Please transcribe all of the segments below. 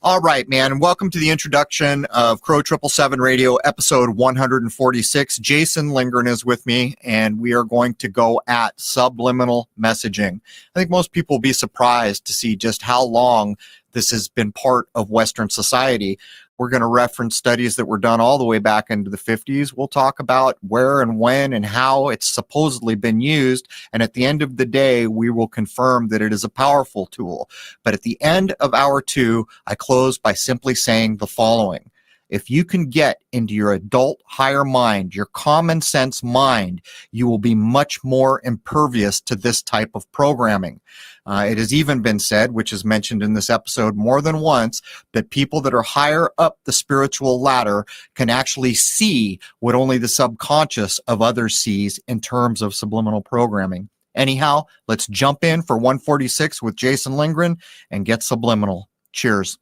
All right, man, and welcome to the introduction of Crow 777 Radio, episode 146. Jason Lindgren is with me, and we are going to go at subliminal messaging. I think most people will be surprised to see just how long this has been part of Western society. We're going to reference studies that were done all the way back into the 50s. We'll talk about where and when and how it's supposedly been used. And at the end of the day, we will confirm that it is a powerful tool. But at the end of hour 2, I close by simply saying the following. If you can get into your adult higher mind, your common sense mind, you will be much more impervious to this type of programming. It has even been said, which is mentioned in this episode more than once, that people that are higher up the spiritual ladder can actually see what only the subconscious of others sees in terms of subliminal programming. Anyhow, let's jump in for 146 with Jason Lindgren and get subliminal. Cheers.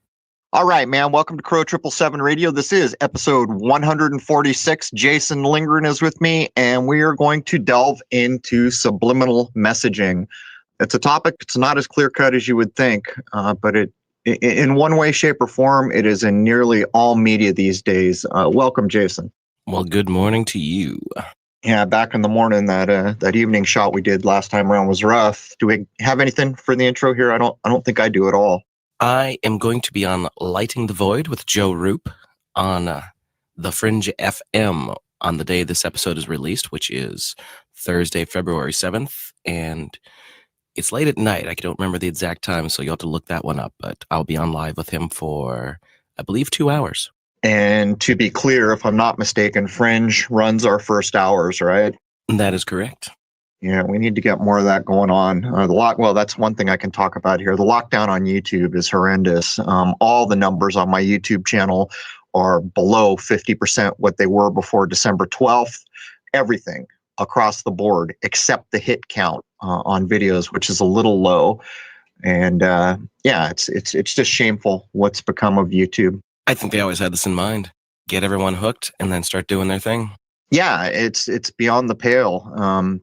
All right, man. Welcome to Crow 777 Radio. This is episode 146. Jason Lindgren is with me, and we are going to delve into subliminal messaging. It's a topic that's not as clear-cut as you would think, but in one way, shape, or form, it is in nearly all media these days. Welcome, Jason. Well, good morning to you. Yeah, back in the morning, that evening shot we did last time around was rough. Do we have anything for the intro here? I don't think I do at all. I am going to be on Lighting the Void with Joe Roop on the Fringe FM on the day this episode is released, which is Thursday, February 7th, and it's late at night. I don't remember the exact time, so you'll have to look that one up, but I'll be on live with him for, I believe, 2 hours. And to be clear, if I'm not mistaken, Fringe runs our first hours, right? That is correct. Yeah, we need to get more of that going on. Well, that's one thing I can talk about here. The lockdown on YouTube is horrendous. All the numbers on my YouTube channel are below 50% what they were before December 12th. Everything across the board except the hit count on videos, which is a little low. And it's just shameful what's become of YouTube. I think they always had this in mind. Get everyone hooked and then start doing their thing. Yeah, it's beyond the pale.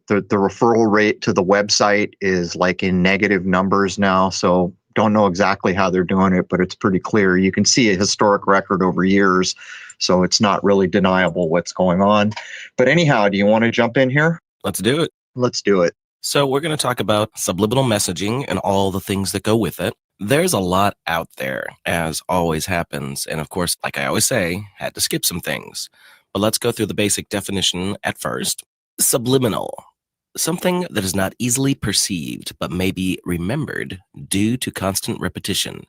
The referral rate to the website is like in negative numbers now, so don't know exactly how they're doing it, but it's pretty clear. You can see a historic record over years, so it's not really deniable what's going on. But anyhow, do you want to jump in here? Let's do it. Let's do it. So we're going to talk about subliminal messaging and all the things that go with it. There's a lot out there, as always happens, and of course, like I always say, had to skip some things. But let's go through the basic definition at first. Subliminal, something that is not easily perceived but may be remembered due to constant repetition.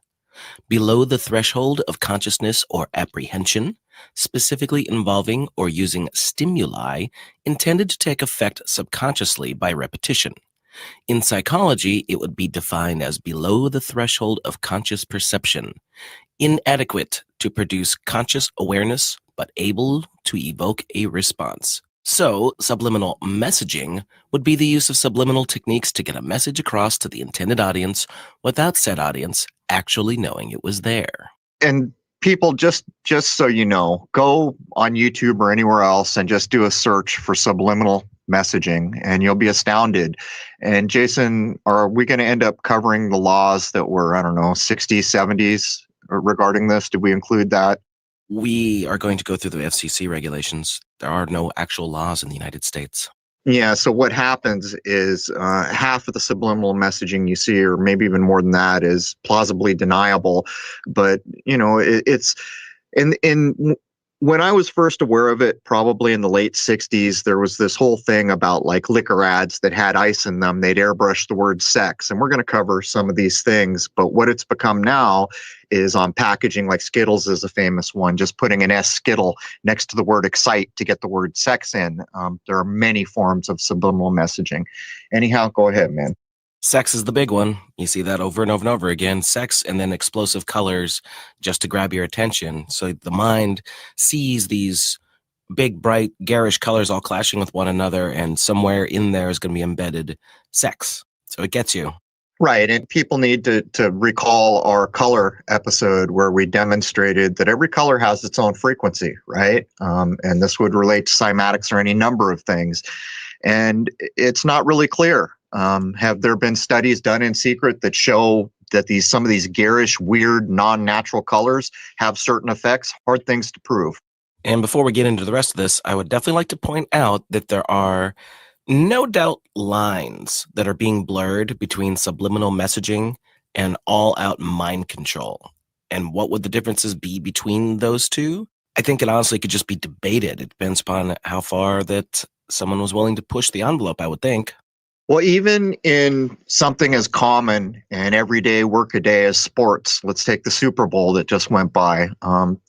Below the threshold of consciousness or apprehension, specifically involving or using stimuli intended to take effect subconsciously by repetition. In psychology, it would be defined as below the threshold of conscious perception, inadequate to produce conscious awareness, but able to evoke a response. So, subliminal messaging would be the use of subliminal techniques to get a message across to the intended audience without said audience actually knowing it was there. And people, just so you know, go on YouTube or anywhere else and just do a search for subliminal messaging and you'll be astounded. And Jason, are we going to end up covering the laws that were, 60s, 70s regarding this? Did we include that? We are going to go through the FCC regulations. There are no actual laws in the United States. Yeah, so what happens is half of the subliminal messaging you see, or maybe even more than that, is plausibly deniable. But, it's when I was first aware of it, probably in the late 60s, there was this whole thing about like liquor ads that had ice in them. They'd airbrush the word sex. And we're going to cover some of these things. But what it's become now is on packaging, like Skittles is a famous one, just putting an S Skittle next to the word excite to get the word sex in. There are many forms of subliminal messaging. Anyhow, go ahead, man. Sex is the big one. You see that over and over and over again. Sex and then explosive colors just to grab your attention. So the mind sees these big, bright, garish colors all clashing with one another, and somewhere in there is going to be embedded sex. So it gets you. Right. And people need to recall our color episode where we demonstrated that every color has its own frequency, right? And this would relate to cymatics or any number of things. And it's not really clear. Have there been studies done in secret that show that some of these garish, weird, non-natural colors have certain effects. Hard things to prove. And before we get into the rest of this, I would definitely like to point out that there are no doubt lines that are being blurred between subliminal messaging and all out mind control. And what would the differences be between those two? I think it honestly could just be debated. It depends upon how far that someone was willing to push the envelope, I would think. Well, even in something as common and everyday workaday as sports, let's take the Super Bowl that just went by.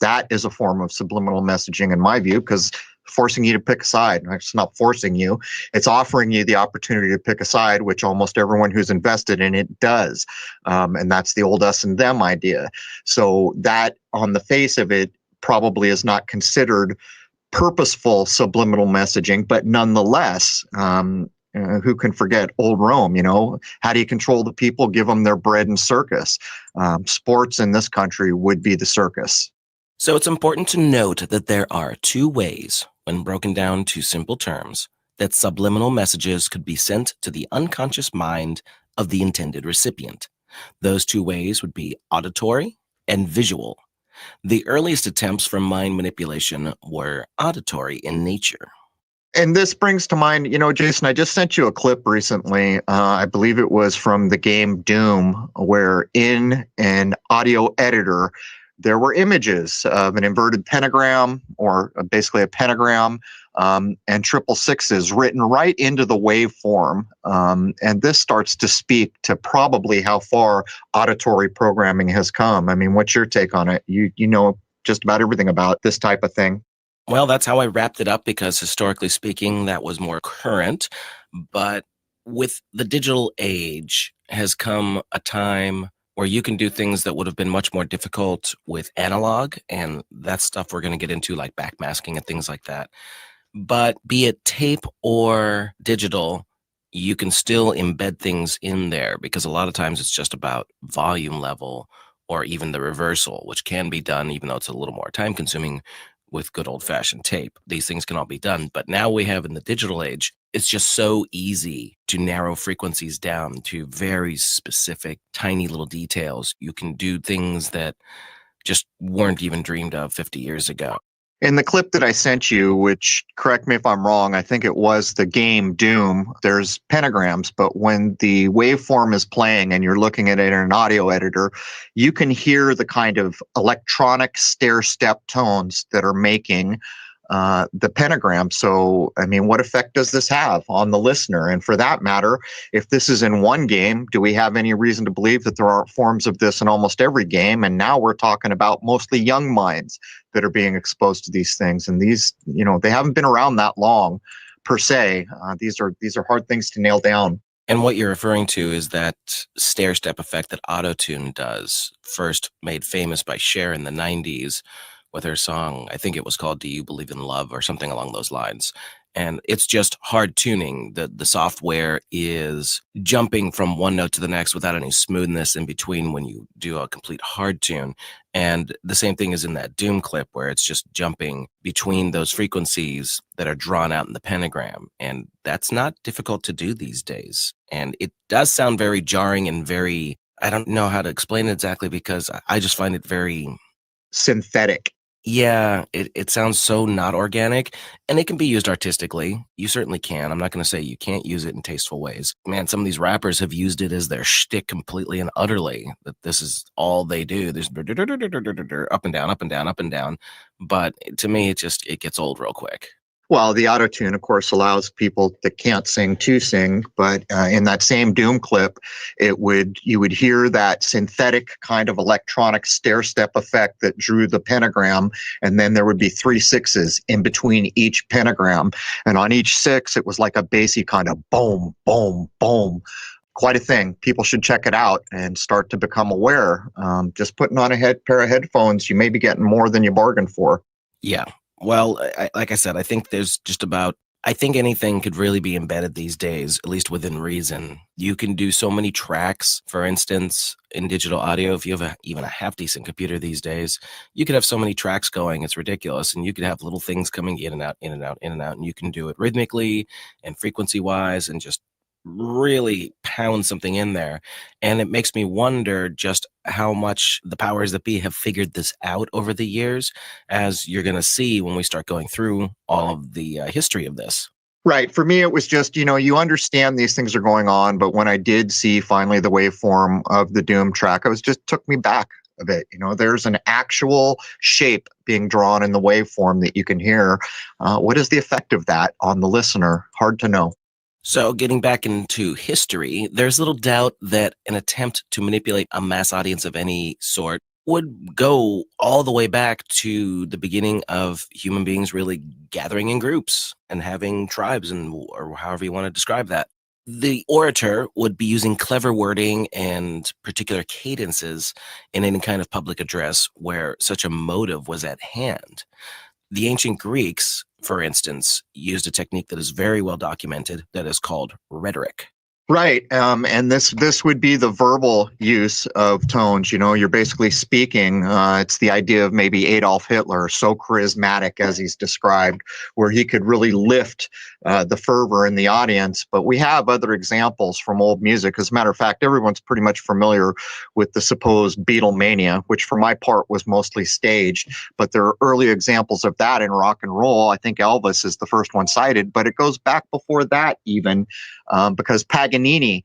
That is a form of subliminal messaging, in my view, because forcing you to pick a side. It's not forcing you; it's offering you the opportunity to pick a side, which almost everyone who's invested in it does, and that's the old us and them idea. So that, on the face of it, probably is not considered purposeful subliminal messaging, but nonetheless. Who can forget old Rome? How do you control the people? Give them their bread and circus. Sports in this country would be the circus. So it's important to note that there are two ways, when broken down to simple terms, that subliminal messages could be sent to the unconscious mind of the intended recipient. Those two ways would be auditory and visual. The earliest attempts for mind manipulation were auditory in nature. And this brings to mind, Jason, I just sent you a clip recently. I believe it was from the game Doom, where in an audio editor, there were images of an inverted pentagram, or basically a pentagram, and triple sixes written right into the waveform. And this starts to speak to probably how far auditory programming has come. I mean, what's your take on it? You know just about everything about this type of thing. Well, that's how I wrapped it up because historically speaking, that was more current. But with the digital age has come a time where you can do things that would have been much more difficult with analog. And that's stuff we're going to get into, like backmasking and things like that. But be it tape or digital, you can still embed things in there because a lot of times it's just about volume level or even the reversal, which can be done, even though it's a little more time consuming with good old-fashioned tape. These things can all be done. But now we have in the digital age, it's just so easy to narrow frequencies down to very specific, tiny little details. You can do things that just weren't even dreamed of 50 years ago. In the clip that I sent you, which, correct me if I'm wrong, I think it was the game Doom, there's pentagrams, but when the waveform is playing and you're looking at it in an audio editor, you can hear the kind of electronic stair-step tones that are making the pentagram. So, I mean, what effect does this have on the listener? And for that matter, if this is in one game, do we have any reason to believe that there aren't forms of this in almost every game? And now we're talking about mostly young minds that are being exposed to these things. And these, they haven't been around that long per se. These are hard things to nail down. And what you're referring to is that stair-step effect that Auto-Tune does, first made famous by Cher in the 90s, with her song, I think it was called Do You Believe in Love or something along those lines. And it's just hard tuning. The software is jumping from one note to the next without any smoothness in between when you do a complete hard tune. And the same thing is in that Doom clip where it's just jumping between those frequencies that are drawn out in the pentagram. And that's not difficult to do these days. And it does sound very jarring and very, I don't know how to explain it exactly because I just find it very synthetic. Yeah, it sounds so not organic, and it can be used artistically. You certainly can. I'm not going to say you can't use it in tasteful ways. Man, some of these rappers have used it as their shtick completely and utterly, that this is all they do. There's up and down, up and down, up and down. But to me, it gets old real quick. Well, the auto-tune, of course, allows people that can't sing to sing, but in that same Doom clip, you would hear that synthetic kind of electronic stair-step effect that drew the pentagram, and then there would be 3 sixes in between each pentagram, and on each 6, it was like a bassy kind of boom, boom, boom. Quite a thing. People should check it out and start to become aware. Just putting on a pair of headphones, you may be getting more than you bargained for. Yeah. Well, like I said, I think I think anything could really be embedded these days, at least within reason. You can do so many tracks, for instance, in digital audio. If you have even a half-decent computer these days, you could have so many tracks going, it's ridiculous. And you could have little things coming in and out, in and out, in and out. And you can do it rhythmically and frequency-wise and just really pound something in there. And it makes me wonder just how much the powers that be have figured this out over the years, as you're going to see when we start going through all of the history of this. Right. For me, it was just, you understand these things are going on, but when I did see finally the waveform of the Doom track, it was just took me back a bit. There's an actual shape being drawn in the waveform that you can hear. What is the effect of that on the listener? Hard to know. So, getting back into history, there's little doubt that an attempt to manipulate a mass audience of any sort would go all the way back to the beginning of human beings really gathering in groups and having tribes, and or however you want to describe that. The orator would be using clever wording and particular cadences in any kind of public address where such a motive was at hand. The ancient Greeks, for instance, used a technique that is very well documented that is called rhetoric. Right. And this would be the verbal use of tones. You're basically speaking. It's the idea of maybe Adolf Hitler, so charismatic as he's described, where he could really lift the fervor in the audience. But we have other examples from old music. As a matter of fact, everyone's pretty much familiar with the supposed Beatlemania, which for my part was mostly staged. But there are early examples of that in rock and roll. I think Elvis is the first one cited, but it goes back before that even. Because Paganini,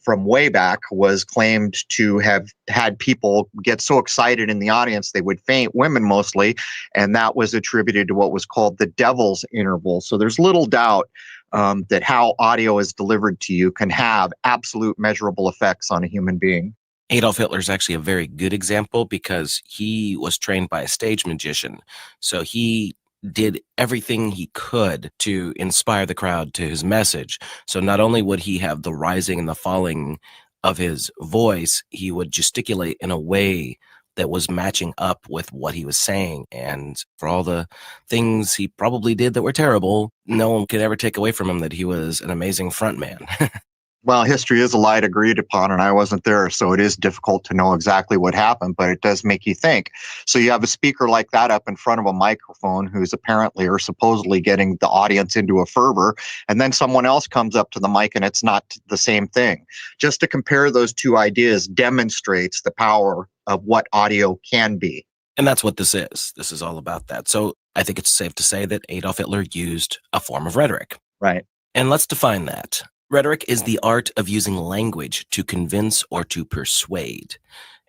from way back, was claimed to have had people get so excited in the audience they would faint, women mostly, and that was attributed to what was called the devil's interval. So there's little doubt that how audio is delivered to you can have absolute measurable effects on a human being. Adolf Hitler is actually a very good example because he was trained by a stage magician. So he did everything he could to inspire the crowd to his message. So not only would he have the rising and the falling of his voice, he would gesticulate in a way that was matching up with what he was saying. And for all the things he probably did that were terrible, no one could ever take away from him that he was an amazing frontman. Well, history is a lie agreed upon, and I wasn't there, so it is difficult to know exactly what happened, but it does make you think. So you have a speaker like that up in front of a microphone who's apparently or supposedly getting the audience into a fervor, and then someone else comes up to the mic and it's not the same thing. Just to compare those two ideas demonstrates the power of what audio can be. And that's what this is. This is all about that. So I think it's safe to say that Adolf Hitler used a form of rhetoric. Right. And let's define that. Rhetoric is the art of using language to convince or to persuade.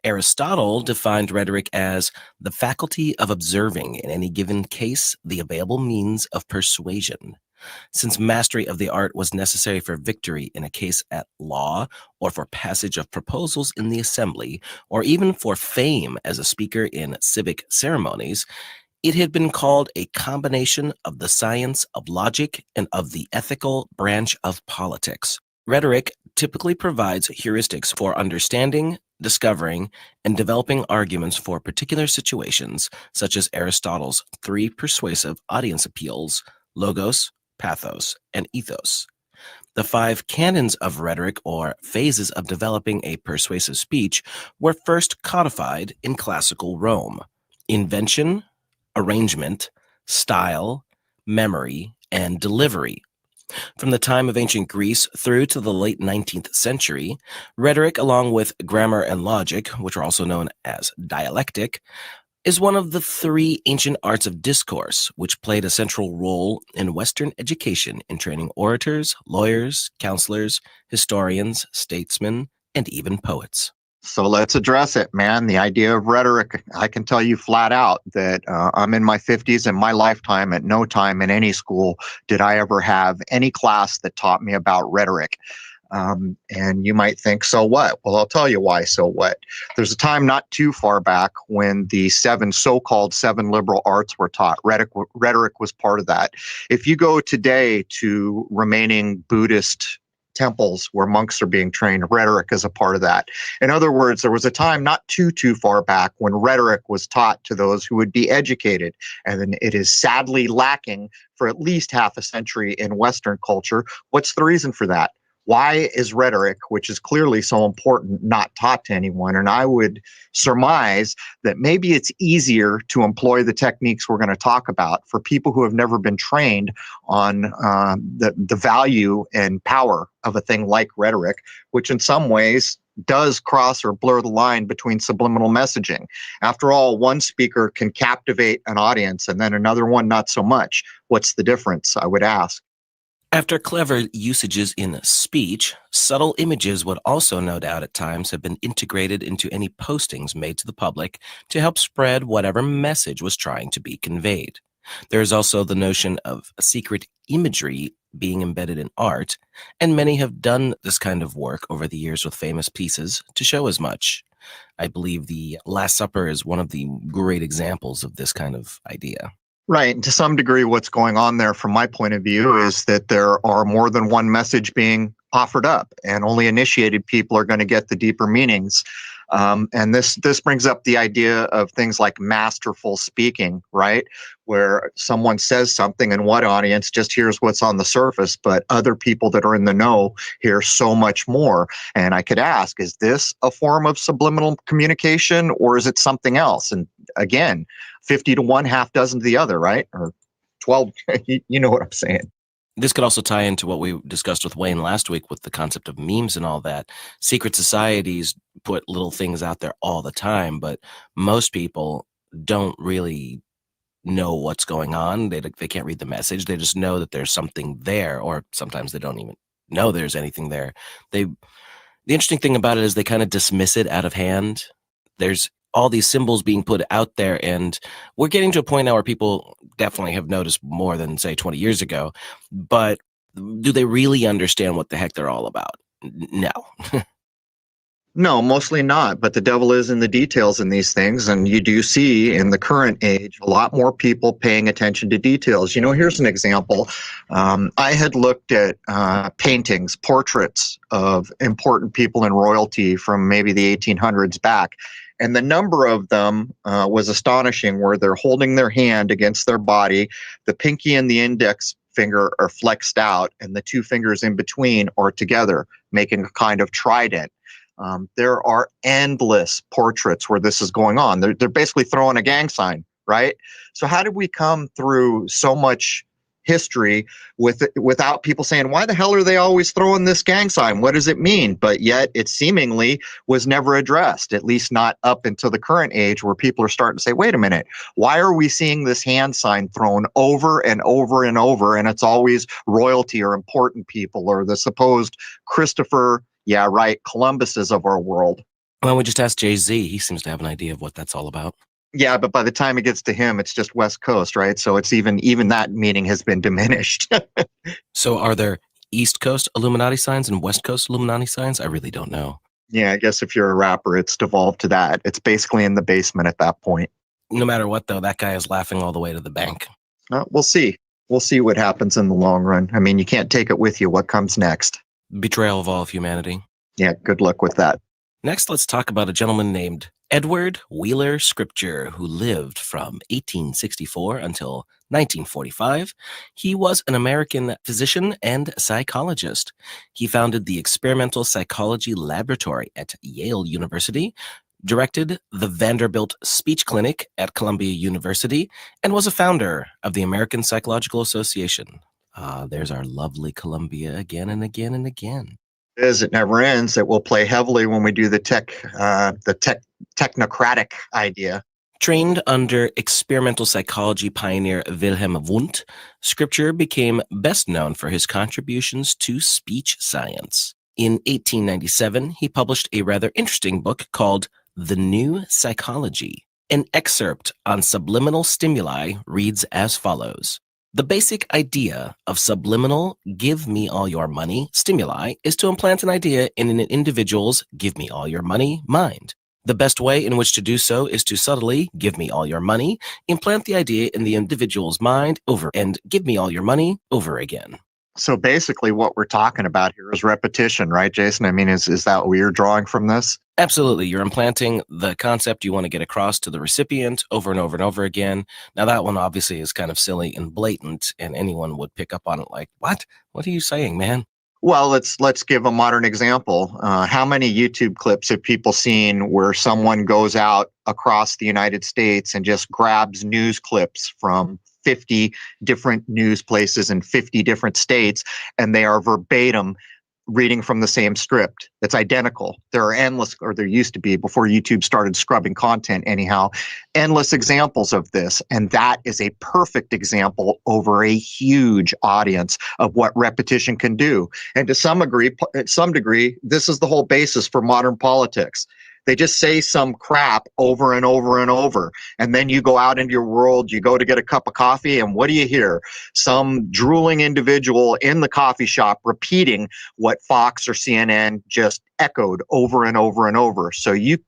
Aristotle defined rhetoric as the faculty of observing in any given case the available means of persuasion. Since mastery of the art was necessary for victory in a case at law, or for passage of proposals in the assembly, or even for fame as a speaker in civic ceremonies, it had been called a combination of the science of logic and of the ethical branch of politics. Rhetoric typically provides heuristics for understanding, discovering, and developing arguments for particular situations, such as Aristotle's three persuasive audience appeals: logos, pathos, and ethos. The five canons of rhetoric, or phases of developing a persuasive speech, were first codified in classical Rome: invention, arrangement, style, memory, and delivery. From the time of ancient Greece through to the late 19th century, rhetoric, along with grammar and logic, which are also known as dialectic, is one of the three ancient arts of discourse, which played a central role in Western education in training orators, lawyers, counselors, historians, statesmen, and even poets. So let's address it, man. The idea of rhetoric, I can tell you flat out that I'm in my 50s. In my lifetime, at no time in any school did I ever have any class that taught me about rhetoric. And you might think, so what? Well, I'll tell you why, so what. There's a time not too far back when the so-called seven liberal arts were taught. Rhetoric was part of that. If you go today to remaining Buddhist temples where monks are being trained, rhetoric is a part of that. In other words, there was a time not too far back when rhetoric was taught to those who would be educated, and then it is sadly lacking for at least half a century in Western culture. What's the reason for that? Why is rhetoric, which is clearly so important, not taught to anyone? And I would surmise that maybe it's easier to employ the techniques we're going to talk about for people who have never been trained on the value and power of a thing like rhetoric, which in some ways does cross or blur the line between subliminal messaging. After all, one speaker can captivate an audience and then another one not so much. What's the difference, I would ask? After clever usages in speech, subtle images would also no doubt at times have been integrated into any postings made to the public to help spread whatever message was trying to be conveyed. There is also the notion of secret imagery being embedded in art, and many have done this kind of work over the years with famous pieces to show as much. I believe the Last Supper is one of the great examples of this kind of idea. Right. And to some degree, what's going on there from my point of view is that there are more than one message being offered up, and only initiated people are going to get the deeper meanings. And this brings up the idea of things like masterful speaking, right? Where someone says something and one audience just hears what's on the surface, but other people that are in the know hear so much more. And I could ask, is this a form of subliminal communication, or is it something else? And again, 50 to 1, half dozen to the other, right? Or 12, you know what I'm saying. This could also tie into what we discussed with Wayne last week with the concept of memes and all that. Secret societies put little things out there all the time, but most people don't really know what's going on. They can't read the message. They just know that there's something there, or sometimes they don't even know there's anything there. The interesting thing about it is they kind of dismiss it out of hand. There's all these symbols being put out there, and we're getting to a point now where people definitely have noticed more than, say, 20 years ago, but do they really understand what the heck they're all about? No. No, mostly not. But the devil is in the details in these things. And you do see in the current age a lot more people paying attention to details. You know, here's an example. I had looked at paintings, portraits of important people in royalty from maybe the 1800s back. And the number of them was astonishing, where they're holding their hand against their body. The pinky and the index finger are flexed out, and the two fingers in between are together, making a kind of trident. There are endless portraits where this is going on. They're basically throwing a gang sign, right? So how did we come through so much history without people saying, why the hell are they always throwing this gang sign? What does it mean? But yet it seemingly was never addressed, at least not up until the current age, where people are starting to say, wait a minute, why are we seeing this hand sign thrown over and over and over? And it's always royalty or important people or the supposed Christopher, yeah, right, Columbuses of our world. Well, we just asked Jay-Z. He seems to have an idea of what that's all about. Yeah, but by the time it gets to him, it's just West Coast, right? So it's even that meaning has been diminished. So are there East Coast Illuminati signs and West Coast Illuminati signs? I really don't know. Yeah, I guess if you're a rapper, it's devolved to that. It's basically in the basement at that point. No matter what, though, that guy is laughing all the way to the bank. We'll see. We'll see what happens in the long run. I mean, you can't take it with you. What comes next? Betrayal of all of humanity. Yeah, good luck with that. Next, let's talk about a gentleman named Edward Wheeler Scripture, who lived from 1864 until 1945. He was an American physician and psychologist. He founded the Experimental Psychology Laboratory at Yale University, directed the Vanderbilt Speech Clinic at Columbia University, and was a founder of the American Psychological Association. There's our lovely Columbia again and again and again. It never ends. It will play heavily when we do the technocratic idea. Trained under experimental psychology pioneer Wilhelm Wundt, Scripture became best known for his contributions to speech science. In 1897, he published a rather interesting book called The New Psychology. An excerpt on subliminal stimuli reads as follows. The basic idea of subliminal give me all your money stimuli is to implant an idea in an individual's give me all your money mind. The best way in which to do so is to subtly give me all your money, implant the idea in the individual's mind over and give me all your money over again. So basically what we're talking about here is repetition, right, Jason? I mean, is that what you're drawing from this? Absolutely. You're implanting the concept you want to get across to the recipient over and over and over again. Now, that one obviously is kind of silly and blatant, and anyone would pick up on it like, what? What are you saying, man? Well, let's give a modern example. How many YouTube clips have people seen where someone goes out across the United States and just grabs news clips from 50 different news places in 50 different states, and they are verbatim reading from the same script? It's identical. There are endless, or there used to be before YouTube started scrubbing content anyhow, endless examples of this. And that is a perfect example over a huge audience of what repetition can do. And to some degree, this is the whole basis for modern politics. They just say some crap over and over and over. And then you go out into your world, you go to get a cup of coffee, and what do you hear? Some drooling individual in the coffee shop repeating what Fox or CNN just echoed over and over and over. So you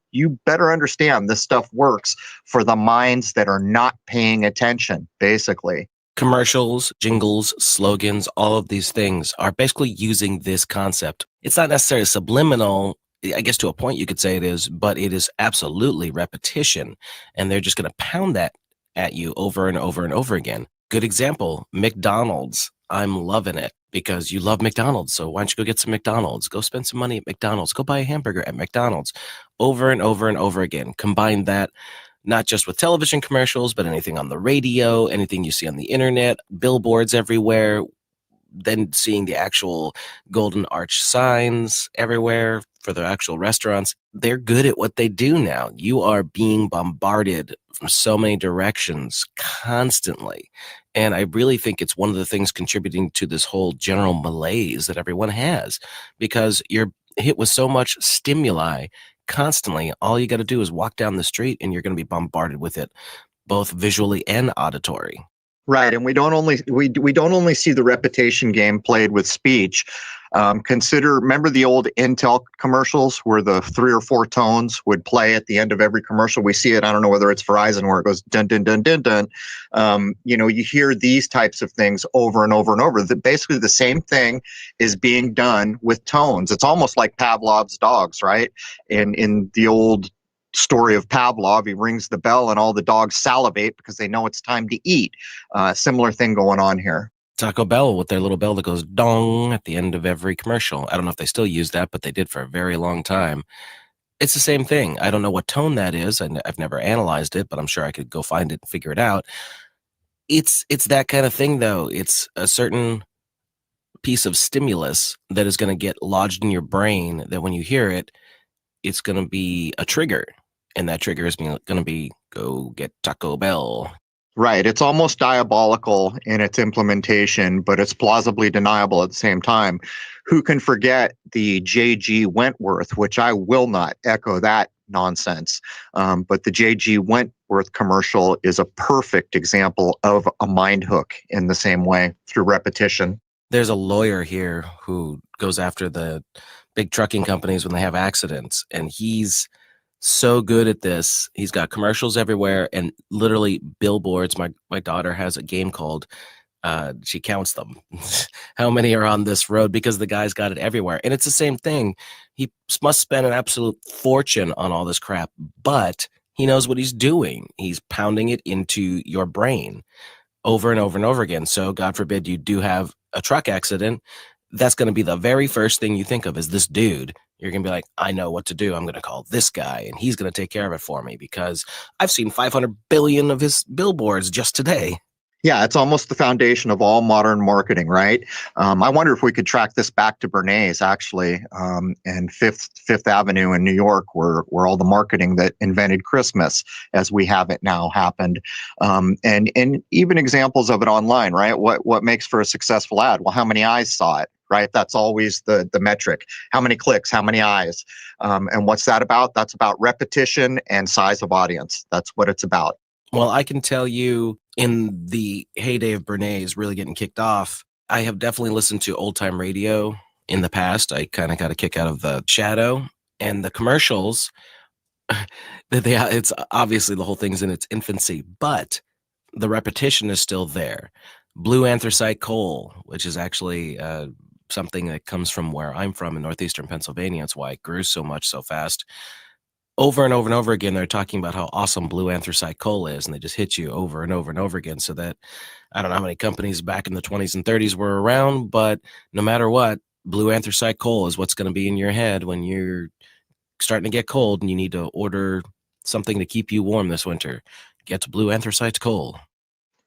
better understand this stuff works for the minds that are not paying attention, basically. Commercials, jingles, slogans, all of these things are basically using this concept. It's not necessarily subliminal. I guess to a point you could say it is, but it is absolutely repetition. And they're just going to pound that at you over and over and over again. Good example, McDonald's. I'm loving it because you love McDonald's. So why don't you go get some McDonald's? Go spend some money at McDonald's. Go buy a hamburger at McDonald's. Over and over and over again. Combine that not just with television commercials, but anything on the radio, anything you see on the internet, billboards everywhere, then seeing the actual golden arch signs everywhere for the actual restaurants. They're good at what they do now. You are being bombarded from so many directions constantly. And I really think it's one of the things contributing to this whole general malaise that everyone has, because you're hit with so much stimuli constantly. All you got to do is walk down the street and you're going to be bombarded with it, both visually and auditory. Right, and we don't only see the repetition game played with speech. Remember the old Intel commercials where the 3 or 4 tones would play at the end of every commercial? We see it. I don't know whether it's Verizon where it goes dun dun dun dun dun. You hear these types of things over and over and over. Basically, the same thing is being done with tones. It's almost like Pavlov's dogs, right? In the old story of Pavlov, he rings the bell and all the dogs salivate because they know it's time to eat. Similar thing going on here. Taco Bell with their little bell that goes dong at the end of every commercial. I don't know if they still use that, but they did for a very long time. It's the same thing. I don't know what tone that is. I've never analyzed it, but I'm sure I could go find it and figure it out. It's that kind of thing, though. It's a certain piece of stimulus that is going to get lodged in your brain that when you hear it, it's going to be a trigger. And that trigger is going to be, go get Taco Bell. Right. It's almost diabolical in its implementation, but it's plausibly deniable at the same time. Who can forget the J.G. Wentworth, which I will not echo that nonsense. But the J.G. Wentworth commercial is a perfect example of a mind hook in the same way through repetition. There's a lawyer here who goes after the big trucking companies when they have accidents, and he's so good at this. He's got commercials everywhere and literally billboards. My daughter has a game called, she counts them, how many are on this road, because the guy's got it everywhere. And it's the same thing. He must spend an absolute fortune on all this crap, but he knows what he's doing. He's pounding it into your brain over and over and over again. So God forbid you do have a truck accident. That's going to be the very first thing you think of is this dude. You're going to be like, I know what to do. I'm going to call this guy and he's going to take care of it for me because I've seen 500 billion of his billboards just today. Yeah, it's almost the foundation of all modern marketing, right? I wonder if we could track this back to Bernays, actually, and Fifth Avenue in New York, where all the marketing that invented Christmas, as we have it now, happened, and even examples of it online, right? What makes for a successful ad? Well, how many eyes saw it? Right, that's always the metric. How many clicks? How many eyes? And what's that about? That's about repetition and size of audience. That's what it's about. Well, I can tell you, in the heyday of Bernays really getting kicked off, I have definitely listened to old time radio in the past. I kind of got a kick out of the shadow and the commercials. It's obviously the whole thing's in its infancy, but the repetition is still there. Blue anthracite coal, which is actually something that comes from where I'm from in northeastern Pennsylvania. That's why it grew so much so fast. Over and over and over again, they're talking about how awesome blue anthracite coal is, and they just hit you over and over and over again. So that I don't know how many companies back in the 20s and 30s were around, but no matter what, blue anthracite coal is what's going to be in your head when you're starting to get cold and you need to order something to keep you warm this winter. Get blue anthracite coal.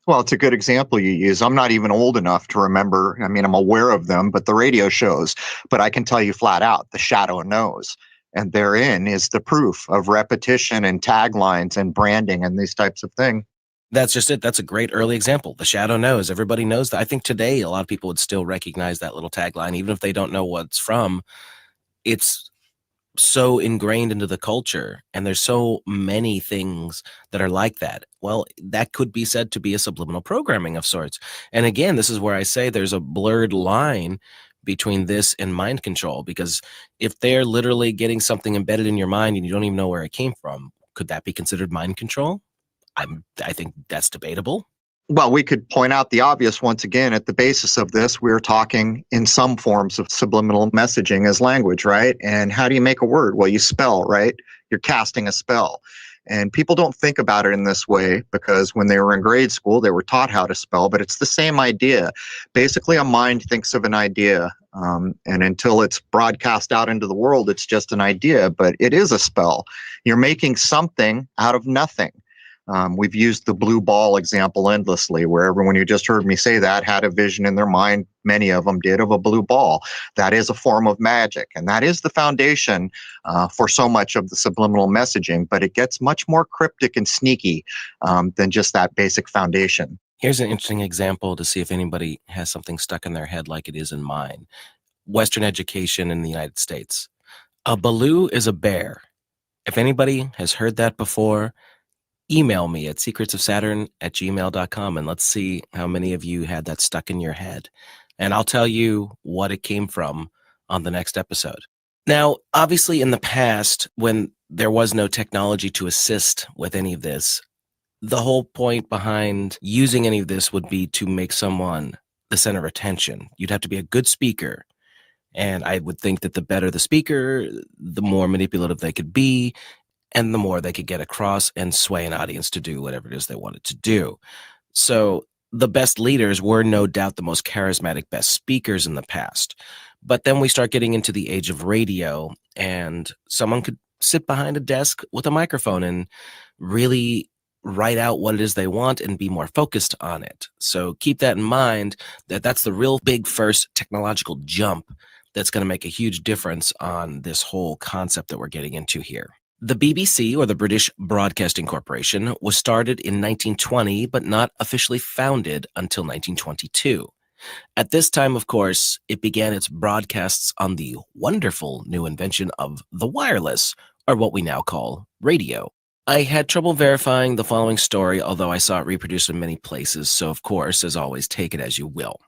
Well, it's a good example you use. I'm not even old enough to remember. I mean, I'm aware of them, but the radio shows. But I can tell you flat out, the shadow knows. And therein is the proof of repetition and taglines and branding and these types of things. That's just it. That's a great early example. The shadow knows. Everybody knows that. I think today a lot of people would still recognize that little tagline, even if they don't know what it's from. It's so ingrained into the culture, and there's so many things that are like that. Well, that could be said to be a subliminal programming of sorts. And again, this is where I say there's a blurred line between this and mind control, because if they're literally getting something embedded in your mind and you don't even know where it came from, could that be considered mind control? I think that's debatable. Well, we could point out the obvious once again. At the basis of this, we're talking in some forms of subliminal messaging as language, right? And how do you make a word? Well, you spell, right? You're casting a spell. And people don't think about it in this way because when they were in grade school, they were taught how to spell, but it's the same idea. Basically, a mind thinks of an idea, and until it's broadcast out into the world, it's just an idea, but it is a spell. You're making something out of nothing. We've used the blue ball example endlessly, where everyone who just heard me say that had a vision in their mind, many of them did, of a blue ball. That is a form of magic, and that is the foundation for so much of the subliminal messaging, but it gets much more cryptic and sneaky than just that basic foundation. Here's an interesting example to see if anybody has something stuck in their head like it is in mine. Western education in the United States. A baloo is a bear. If anybody has heard that before, email me at secretsofsaturn@gmail.com and let's see how many of you had that stuck in your head. And I'll tell you what it came from on the next episode. Now, obviously in the past, when there was no technology to assist with any of this, the whole point behind using any of this would be to make someone the center of attention. You'd have to be a good speaker. And I would think that the better the speaker, the more manipulative they could be, and the more they could get across and sway an audience to do whatever it is they wanted to do. So the best leaders were no doubt the most charismatic, best speakers in the past. But then we start getting into the age of radio, and someone could sit behind a desk with a microphone and really write out what it is they want and be more focused on it. So keep that in mind, that that's the real big first technological jump that's going to make a huge difference on this whole concept that we're getting into here. The BBC, or the British Broadcasting Corporation, was started in 1920, but not officially founded until 1922. At this time, of course, it began its broadcasts on the wonderful new invention of the wireless, or what we now call radio. I had trouble verifying the following story, although I saw it reproduced in many places, so of course, as always, take it as you will.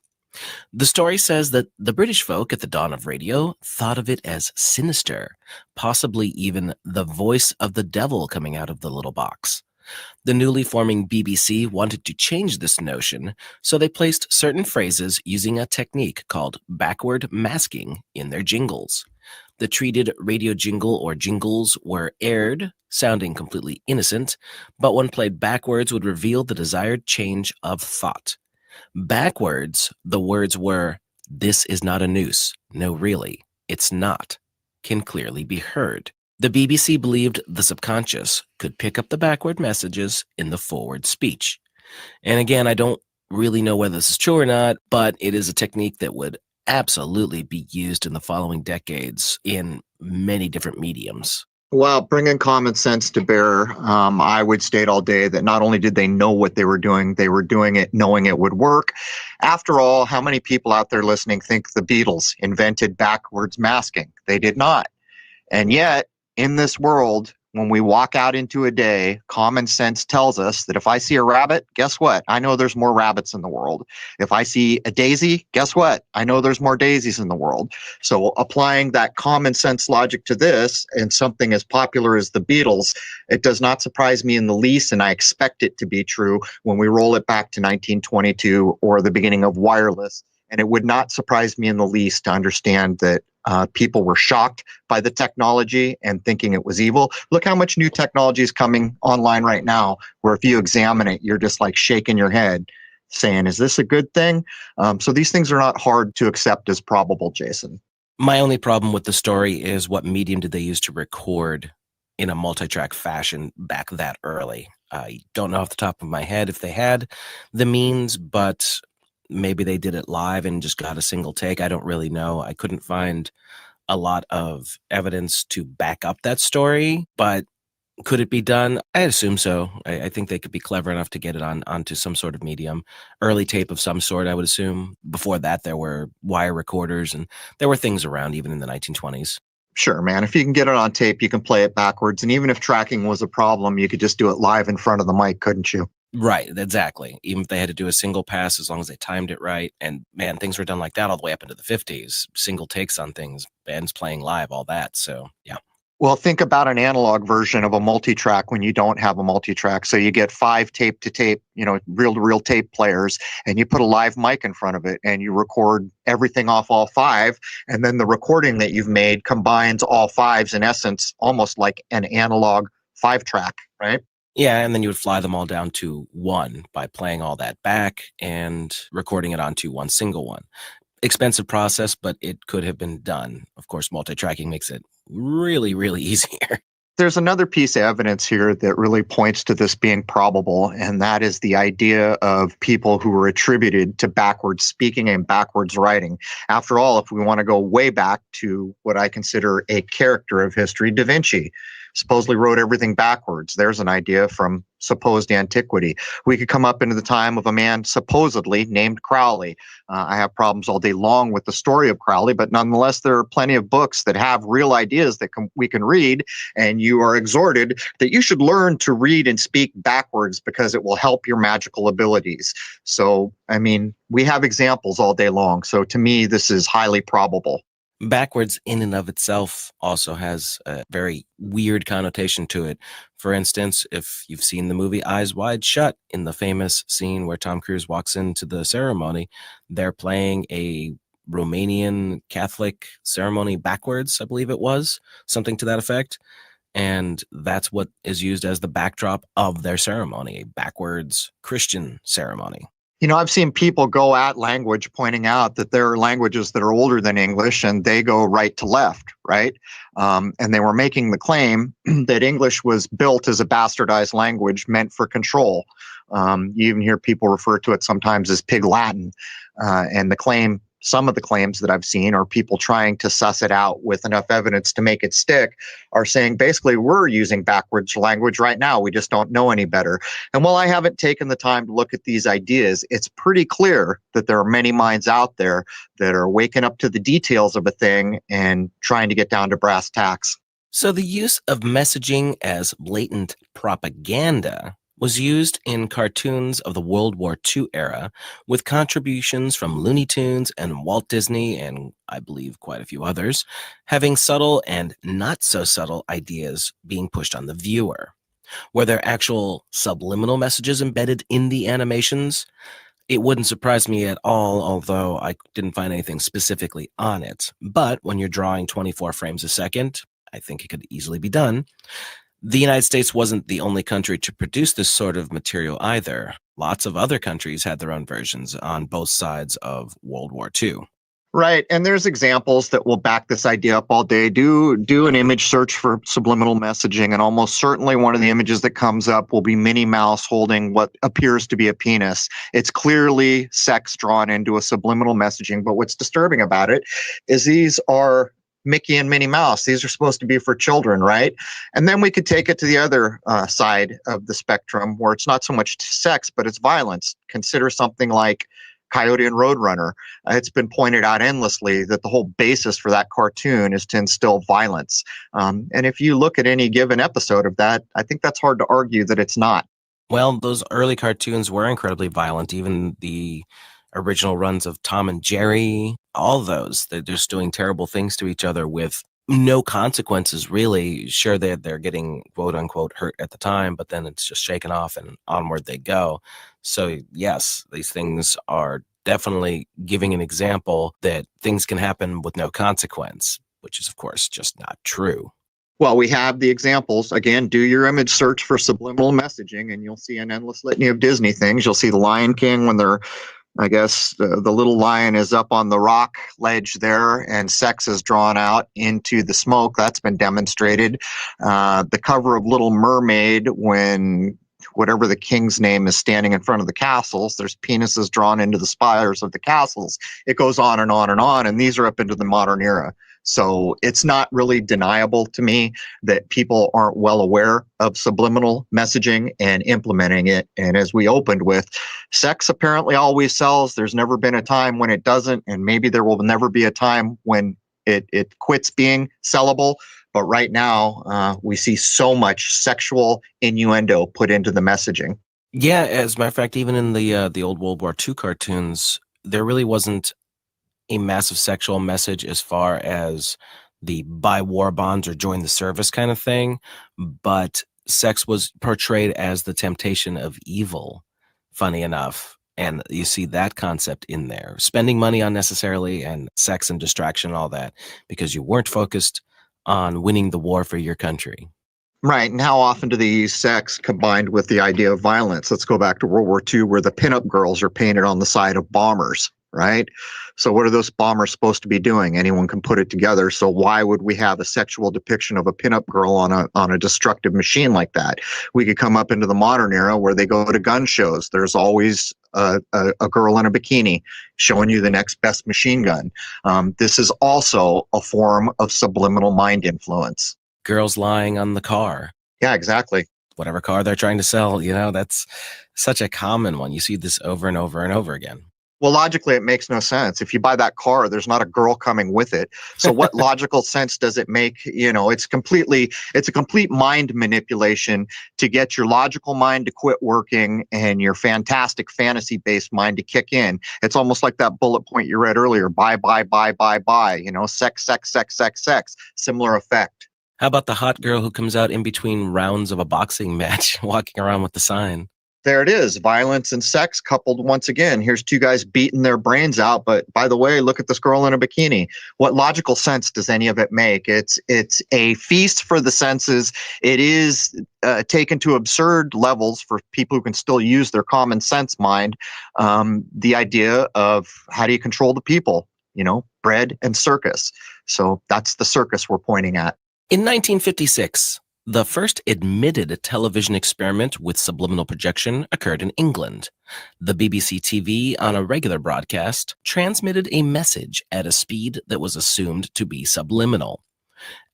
The story says that the British folk at the dawn of radio thought of it as sinister, possibly even the voice of the devil coming out of the little box. The newly forming BBC wanted to change this notion, so they placed certain phrases using a technique called backward masking in their jingles. The treated radio jingle or jingles were aired, sounding completely innocent, but when played backwards would reveal the desired change of thought. Backwards, the words were, "This is not a noose. No, really, it's not," can clearly be heard. The BBC believed the subconscious could pick up the backward messages in the forward speech. And again, I don't really know whether this is true or not, but it is a technique that would absolutely be used in the following decades in many different mediums. Well, bringing common sense to bear, I would state all day that not only did they know what they were doing it knowing it would work. After all, how many people out there listening think the Beatles invented backwards masking? They did not. And yet, in this world, when we walk out into a day, common sense tells us that if I see a rabbit, guess what? I know there's more rabbits in the world. If I see a daisy, guess what? I know there's more daisies in the world. So applying that common sense logic to this and something as popular as the Beatles, it does not surprise me in the least, and I expect it to be true when we roll it back to 1922 or the beginning of wireless. And it would not surprise me in the least to understand that people were shocked by the technology and thinking it was evil. Look how much new technology is coming online right now, where if you examine it, you're just like shaking your head. saying, is this a good thing? So these things are not hard to accept as probable, Jason. My only problem with the story is what medium did they use to record in a multi-track fashion back that early? I don't know off the top of my head if they had the means, but maybe they did it live and just got a single take. I don't really know. I couldn't find a lot of evidence to back up that story, but could it be done? I assume so. I think they could be clever enough to get it onto some sort of medium, early tape of some sort, I would assume. Before that, there were wire recorders and there were things around even in the 1920s. Sure, man. If you can get it on tape, you can play it backwards. And even if tracking was a problem, you could just do it live in front of the mic, couldn't you? Right, exactly. Even if they had to do a single pass, as long as they timed it right. And man, things were done like that all the way up into the 50s. Single takes on things, bands playing live, all that. So, yeah. Well, think about an analog version of a multi-track when you don't have a multi-track. So you get 5 tape to tape, reel-to-reel tape players, and you put a live mic in front of it and you record everything off all 5. And then the recording that you've made combines all 5s in essence, almost like an analog 5-track, right? Yeah, and then you would fly them all down to one by playing all that back and recording it onto one single one. Expensive process, but it could have been done. Of course, multi-tracking makes it really, really easier. There's another piece of evidence here that really points to this being probable, and that is the idea of people who were attributed to backwards speaking and backwards writing. After all, if we want to go way back to what I consider a character of history, Da Vinci supposedly wrote everything backwards. There's an idea from supposed antiquity. We could come up into the time of a man supposedly named Crowley. I have problems all day long with the story of Crowley, but nonetheless, there are plenty of books that have real ideas that we can read, and you are exhorted that you should learn to read and speak backwards because it will help your magical abilities. So, I mean, we have examples all day long. So to me, this is highly probable. Backwards in and of itself also has a very weird connotation to it. For instance, if you've seen the movie Eyes Wide Shut, in the famous scene where Tom Cruise walks into the ceremony, they're playing a Romanian Catholic ceremony backwards, I believe it was, something to that effect. And that's what is used as the backdrop of their ceremony, a backwards Christian ceremony. I've seen people go at language pointing out that there are languages that are older than English and they go right to left, right? And they were making the claim that English was built as a bastardized language meant for control. You even hear people refer to it sometimes as Pig Latin. And some of the claims that I've seen are people trying to suss it out with enough evidence to make it stick, are saying basically we're using backwards language right now. We just don't know any better. And while I haven't taken the time to look at these ideas, it's pretty clear that there are many minds out there that are waking up to the details of a thing and trying to get down to brass tacks. So the use of messaging as blatant propaganda was used in cartoons of the World War II era, with contributions from Looney Tunes and Walt Disney, and I believe quite a few others, having subtle and not so subtle ideas being pushed on the viewer. Were there actual subliminal messages embedded in the animations? It wouldn't surprise me at all, although I didn't find anything specifically on it. But when you're drawing 24 frames a second, I think it could easily be done. The United States wasn't the only country to produce this sort of material either. Lots of other countries had their own versions on both sides of World War II. Right. And there's examples that will back this idea up all day. Do an image search for subliminal messaging, and almost certainly one of the images that comes up will be Minnie Mouse holding what appears to be a penis. It's clearly sex drawn into a subliminal messaging. But what's disturbing about it is these are Mickey and Minnie Mouse. These are supposed to be for children, right? And then we could take it to the other side of the spectrum where it's not so much sex, but it's violence. Consider something like Coyote and Roadrunner. It's been pointed out endlessly that the whole basis for that cartoon is to instill violence. And if you look at any given episode of that, I think that's hard to argue that it's not. Well, those early cartoons were incredibly violent. Even the original runs of Tom and Jerry, all those, they're just doing terrible things to each other with no consequences, really. Sure, they're getting quote unquote hurt at the time, but then it's just shaken off and onward they go. So yes, these things are definitely giving an example that things can happen with no consequence, which is of course just not true. Well, we have the examples. Again, do your image search for subliminal messaging, and you'll see an endless litany of Disney things. You'll see the Lion King when they're, I guess, the little lion is up on the rock ledge there, and sex is drawn out into the smoke. That's been demonstrated. The cover of Little Mermaid, when whatever the king's name is standing in front of the castles, there's penises drawn into the spires of the castles. It goes on and on and on, and these are up into the modern era. So it's not really deniable to me that people aren't well aware of subliminal messaging and implementing it. And as we opened with, sex apparently always sells. There's never been a time when it doesn't, and maybe there will never be a time when it quits being sellable. But right now, we see so much sexual innuendo put into the messaging. Yeah, as a matter of fact, even in the old World War II cartoons, there really wasn't a massive sexual message as far as the buy war bonds or join the service kind of thing, but sex was portrayed as the temptation of evil, funny enough. And you see that concept in there, spending money unnecessarily and sex and distraction, all that, because you weren't focused on winning the war for your country. Right. And how often do they use sex combined with the idea of violence? Let's go back to World War II, where the pinup girls are painted on the side of bombers, right? So what are those bombers supposed to be doing? Anyone can put it together. So why would we have a sexual depiction of a pinup girl on a destructive machine like that? We could come up into the modern era where they go to gun shows. There's always a girl in a bikini showing you the next best machine gun. This is also a form of subliminal mind influence. Girls lying on the car. Yeah, exactly. Whatever car they're trying to sell, that's such a common one. You see this over and over and over again. Well, logically, it makes no sense. If you buy that car, there's not a girl coming with it. So what logical sense does it make? It's a complete mind manipulation to get your logical mind to quit working and your fantastic fantasy-based mind to kick in. It's almost like that bullet point you read earlier, buy, buy, buy, buy, buy, sex, sex, sex, sex, sex, similar effect. How about the hot girl who comes out in between rounds of a boxing match, walking around with the sign? There it is. Violence and sex coupled once again. Here's two guys beating their brains out. But by the way, look at this girl in a bikini. What logical sense does any of it make? It's a feast for the senses. It is taken to absurd levels for people who can still use their common sense mind. The idea of how do you control the people? Bread and circus. So that's the circus we're pointing at. In 1956, the first admitted television experiment with subliminal projection occurred in England. The BBC TV, on a regular broadcast, transmitted a message at a speed that was assumed to be subliminal.